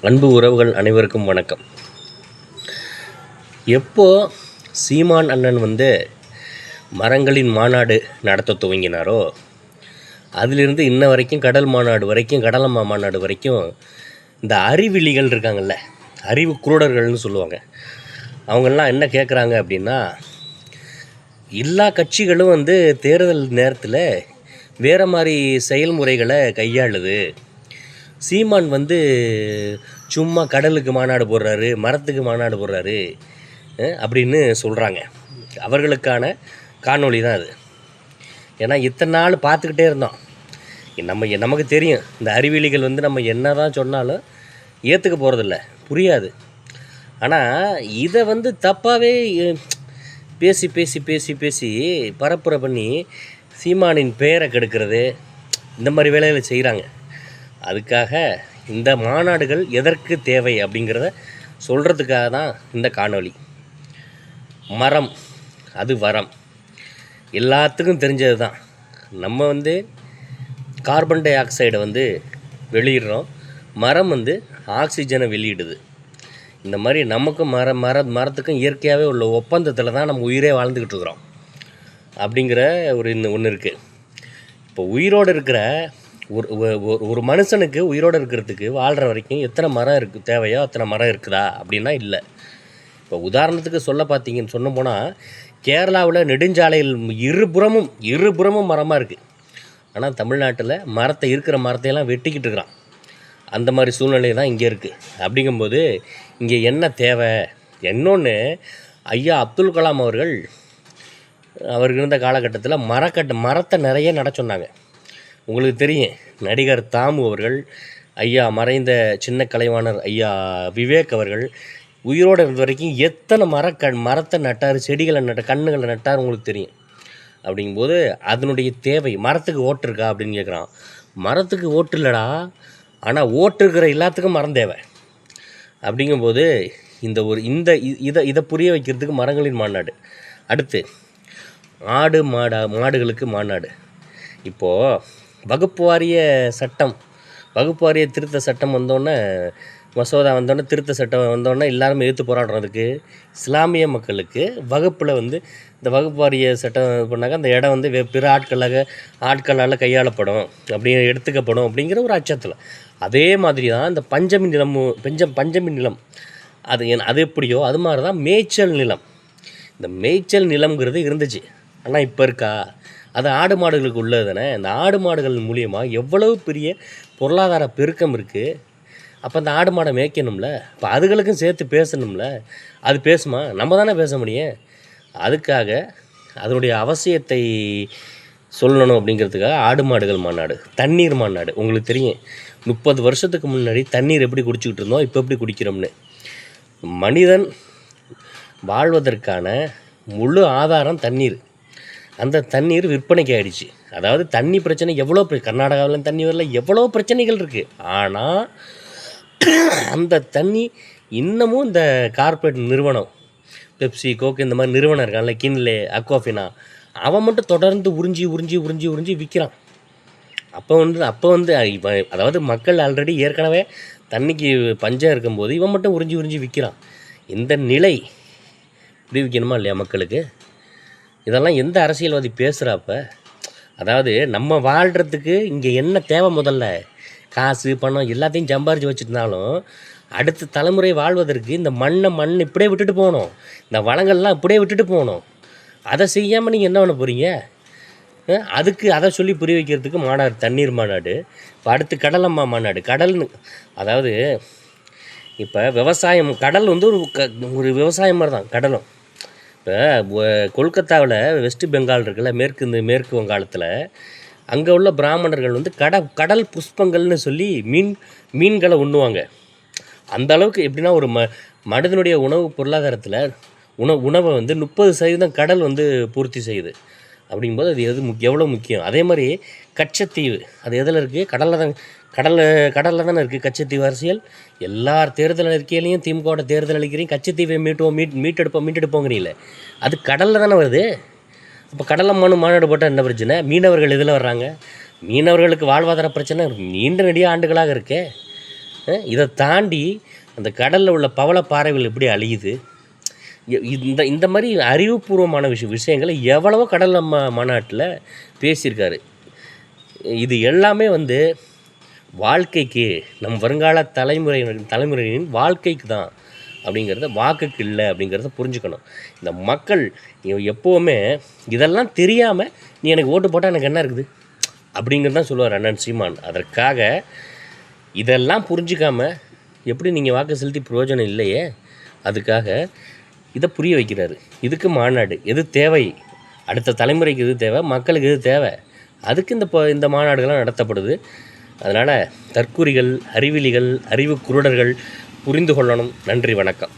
அன்பு உறவுகள் அனைவருக்கும் வணக்கம். எப்போ சீமான் அண்ணன் மரங்களின் மாநாடு நடத்த துவங்கினாரோ அதிலிருந்து இன்ன வரைக்கும் கடல் மாநாடு வரைக்கும், கடலம்மா மாநாடு வரைக்கும் இந்த அறிவிலிகள் இருக்காங்கள்ல, அறிவு குருடர்கள்னு சொல்லுவாங்க. அவங்கெல்லாம் என்ன கேட்குறாங்க அப்படின்னா, எல்லா கட்சிகளும் தேர்தல் நேரத்தில் வேறு மாதிரி செயல்முறைகளை கையாளுது. சீமான் சும்மா கடலுக்கு மாநாடு போடுறாரு, மரத்துக்கு மாநாடு போடுறாரு அப்படின்னு சொல்கிறாங்க. அவர்களுக்கான காணொளி தான் அது. ஏன்னா இத்தனை நாள் பார்த்துக்கிட்டே இருந்தோம். நமக்கு தெரியும், இந்த அறிவியலிகள் நம்ம என்ன தான் சொன்னாலும் ஏற்றுக்க போகிறதில்ல, புரியாது. ஆனால் இதை தப்பாகவே பேசி பேசி பேசி பேசி பரப்புரை பண்ணி சீமானின் பெயரை கெடுக்கிறது, இந்த மாதிரி வேலைகளை செய்கிறாங்க. அதுக்காக இந்த மாநாடுகள் எதற்கு தேவை அப்படிங்கிறத சொல்கிறதுக்காக தான் இந்த காணொளி. மரம் அது வரம், எல்லாத்துக்கும் தெரிஞ்சது தான். நம்ம கார்பன் டை ஆக்சைடை வெளியிடுறோம், மரம் ஆக்சிஜனை வெளியிடுது. இந்த மாதிரி நமக்கும் மரத்துக்கும் இயற்கையாகவே உள்ள ஒப்பந்தத்தில் தான் நம்ம உயிரே வாழ்ந்துக்கிட்டு இருக்கிறோம் அப்படிங்கிற ஒன்று இருக்குது. இப்போ உயிரோடு இருக்கிற ஒரு மனுஷனுக்கு உயிரோடு இருக்கிறதுக்கு வாழ்கிற வரைக்கும் எத்தனை மரம் தேவையோ அத்தனை மரம் இருக்குதா அப்படின்னா இல்லை. இப்போ உதாரணத்துக்கு பார்த்தீங்கன்னு சொன்ன போனால், கேரளாவில் நெடுஞ்சாலையில் இருபுறமும் மரமாக இருக்குது. ஆனால் தமிழ்நாட்டில் இருக்கிற மரத்தையெல்லாம் வெட்டிக்கிட்டு இருக்கிறான். அந்த மாதிரி சூழ்நிலை தான் இங்கே இருக்குது. அப்படிங்கும்போது இங்கே என்ன தேவை? இன்னொன்று, ஐயா அப்துல் கலாம் அவர்கள் இருந்த காலகட்டத்தில் மரத்தை நிறைய நட சொன்னாங்க. உங்களுக்கு தெரியும், நடிகர் தாமு அவர்கள், ஐயா மறைந்த சின்ன கலைவாணர் ஐயா விவேக் அவர்கள் உயிரோடு இருந்த வரைக்கும் எத்தனை மரத்தை நட்டார், செடிகளை கண்ணுகளை நட்டார் உங்களுக்கு தெரியும். அப்படிங்கும்போது அதனுடைய தேவை, மரத்துக்கு ஓட்டு இருக்கா அப்படின்னு கேட்குறான். மரத்துக்கு ஓட்டு இல்லைடா, ஆனால் ஓட்டு இருக்கிற எல்லாத்துக்கும் மரம் தேவை. அப்படிங்கும்போது இதை புரிய வைக்கிறதுக்கு மரங்களின் மாநாடு. அடுத்து மாடுகளுக்கு மாநாடு. இப்போது வகுப்பு வாரிய திருத்த சட்டம் வந்தோடனே, மசோதா வந்தோடனே, திருத்த சட்டம் வந்தோடனே எல்லாருமே எதிர்த்து போராடுறதுக்கு, இஸ்லாமிய மக்களுக்கு வகுப்பில் இந்த வகுப்பு வாரிய சட்டம் பண்ணாக்க அந்த இடம் பிற ஆட்களால் கையாளப்படும், அப்படி எடுத்துக்கப்படும் அப்படிங்கிற ஒரு அச்சத்தில். அதே மாதிரி தான் இந்த பஞ்சமி நிலம் அது எப்படியோ அது மாதிரி தான் மேய்ச்சல் நிலம். இந்த மேய்ச்சல் நிலம்ங்கிறது இருந்துச்சு, ஆனால் இப்போ இருக்கா? அது ஆடு மாடுகளுக்கு உள்ளது தானே. இந்த ஆடு மாடுகள் மூலியமாக எவ்வளவு பெரிய பொருளாதார பெருக்கம் இருக்குது. அப்போ அந்த ஆடு மாடை மேய்க்கணும்ல, இப்போ அதுகளுக்கும் சேர்த்து பேசணும்ல. அது பேசுமா? நம்ம தானே பேச முடியும். அதுக்காக அதனுடைய அவசியத்தை சொல்லணும் அப்படிங்கிறதுக்காக ஆடு மாடுகள் மாநாடு, தண்ணீர் மாநாடு. உங்களுக்கு தெரியும், 30 வருஷத்துக்கு முன்னாடி தண்ணீர் எப்படி குடிச்சிக்கிட்டு இருந்தோம், இப்போ எப்படி குடிக்கிறோம்னு. மனிதன் வாழ்வதற்கான முழு ஆதாரம் தண்ணீர். அந்த தண்ணீர் விற்பனைக்கு ஆகிடுச்சு. அதாவது தண்ணி பிரச்சனை எவ்வளோ, கர்நாடகாவில் தண்ணி வரல, எவ்வளோ பிரச்சனைகள் இருக்குது. ஆனால் அந்த தண்ணி இன்னமும் இந்த கார்ப்பரேட் நிறுவனம், பெப்சி, கோக், இந்த மாதிரி நிறுவனம் இருக்கான்ல, கின்லே, அக்வாஃபினா, அவன் மட்டும் தொடர்ந்து உறிஞ்சி விற்கிறான். அப்போ அதாவது மக்கள் ஆல்ரெடி ஏற்கனவே தண்ணிக்கு பஞ்சம் இருக்கும்போது இவன் மட்டும் உறிஞ்சி விற்கிறான். இந்த நிலை இப்படி விற்கணுமா இல்லையா மக்களுக்கு? இதெல்லாம் எந்த அரசியல்வாதி பேசுகிறாப்ப? அதாவது நம்ம வாழ்கிறதுக்கு இங்கே என்ன தேவை? முதல்ல காசு, பணம் எல்லாத்தையும் சம்பாரித்து வச்சுருந்தாலும் அடுத்த தலைமுறை வாழ்வதற்கு இந்த மண் இப்படியே விட்டுட்டு போகணும், இந்த வளங்கள்லாம் இப்படியே விட்டுட்டு போகணும். அதை செய்யாமல் நீங்கள் என்ன பண்ண போகிறீங்க? அதுக்கு அதை சொல்லி புரிய வைக்கிறதுக்கு மாநாடு, தண்ணீர் மாநாடு. இப்போ அடுத்து கடலம்மா மாநாடு. கடல்னு அதாவது இப்போ விவசாயம், கடல் ஒரு விவசாயம் மாதிரி தான் கடலும். இப்போ கொல்கத்தாவில் வெஸ்ட் பெங்கால் இருக்குல்ல, மேற்கு வங்காளத்தில், அங்கே உள்ள பிராமணர்கள் கடல் புஷ்பங்கள்னு சொல்லி மீன்களை உண்ணுவாங்க. அந்த அளவுக்கு எப்படின்னா, ஒரு மனிதனுடைய உணவு பொருளாதாரத்தில் உணவை 30% கடல் பூர்த்தி செய்யுது. அப்படிங்கும்போது அது எவ்வளோ முக்கியம். அதே மாதிரி கச்சத்தீவு, அது எதில் இருக்குது? கடலில் தானே இருக்குது கச்சத்தீவு அரசியல். எல்லா தேர்தல் அறிக்கையிலையும் திமுகவோட தேர்தல் அறிக்கையிலையும் கச்சத்தீவை மீட்டெடுப்போங்கிறீங்களே, அது கடலில் தானே வருது. அப்போ கடலில் மாநாடு போட்டால் என்ன பிரச்சனை? மீனவர்கள் இதில் வர்றாங்க. மீனவர்களுக்கு வாழ்வாதார பிரச்சனை நீண்ட நெடிய ஆண்டுகளாக இருக்கே. இதை தாண்டி அந்த கடலில் உள்ள பவளப்பாறைகள் எப்படி அழியுது, இந்த இந்த மாதிரி அறிவுபூர்வமான விஷயங்களை எவ்வளவோ கடல் மாநாட்டில் பேசியிருக்காரு. இது எல்லாமே வந்து வாழ்க்கைக்கு, நம் வருங்கால தலைமுறையின் வாழ்க்கைக்கு தான் அப்படிங்கிறத, வாக்குக்கு இல்லை அப்படிங்கிறத புரிஞ்சுக்கணும். இந்த மக்கள் எப்போவுமே இதெல்லாம் தெரியாமல் நீ எனக்கு ஓட்டு போட்டால் எனக்கு என்ன இருக்குது அப்படிங்கிறது தான் சொல்லுவார் அண்ணன் சீமான். அதற்காக இதெல்லாம் புரிஞ்சிக்காமல் எப்படி நீங்கள் வாக்கு செலுத்தி பிரயோஜனம் இல்லையே, அதுக்காக இதை புரிய வைக்கிறாரு. இதுக்கு மாநாடு எது தேவை, அடுத்த தலைமுறைக்கு எது தேவை, மக்களுக்கு எது தேவை, அதுக்கு இந்த மாநாடுகள்லாம் நடத்தப்படுது. அதனால் தற்குறிகள், அறிவிலிகள், அறிவு குருடர்கள் புரிந்து கொள்ளணும். நன்றி, வணக்கம்.